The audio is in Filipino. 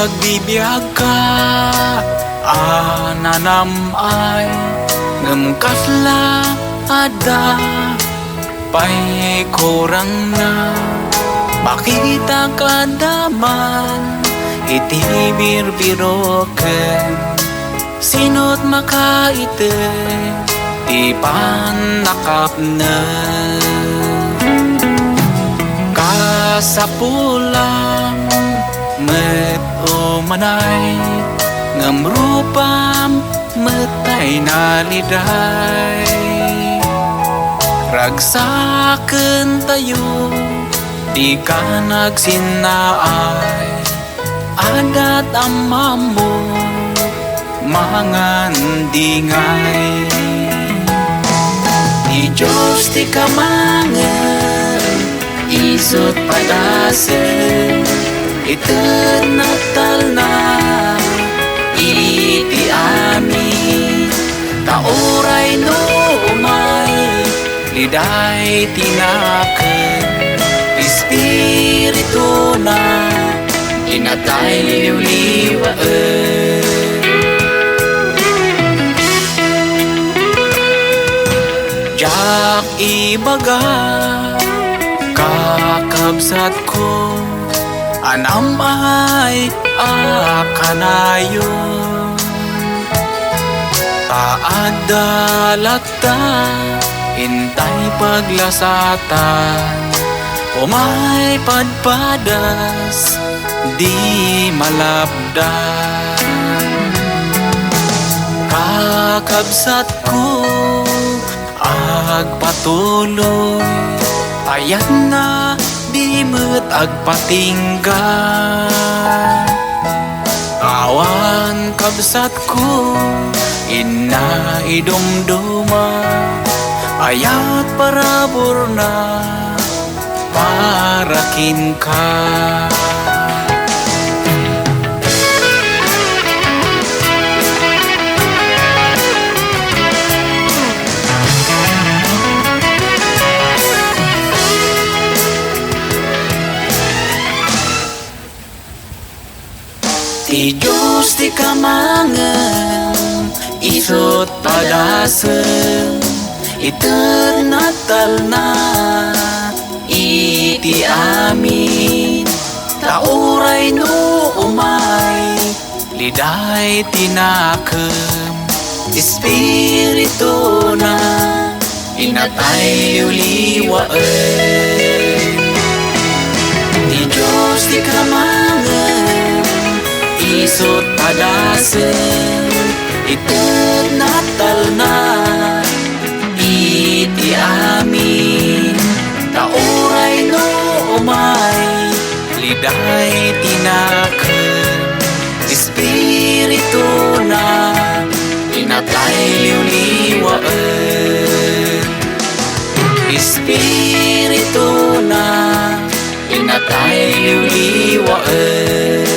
Magbibiyag ka ananam ay ngamkasla ada pay kurang na makita ka daman iti birbiroken sinot makaite ti panakap na kasapulang met umanay ngamrupam metay na liday ragsaken tayo di ka nagsinaay adat amam mo mangandingay di Diyos ti kamangan isot padasen natal na iti amin tauray no umay liday tinaken espiritu na inatay liliwliwaan jak ibaga kakabsat ko anam ay akanayo taadalata intay paglasatan umay padpadas di malabdan kakabsat ko agpatuloy ayan na di met agpatingga awan kabsat ko ina idumduma ayat parabor na parakin ka ti Diyos ti kamangan isot padasen natal na iti amin tauray no umay liday tinakem espiritu na inatay liwliwaan ti Diyos ti kamangan isot padasen natal na iti amin tauray no umay liday tinaken espiritu na inatay liwliwaan espiritu na inatay liwliwaan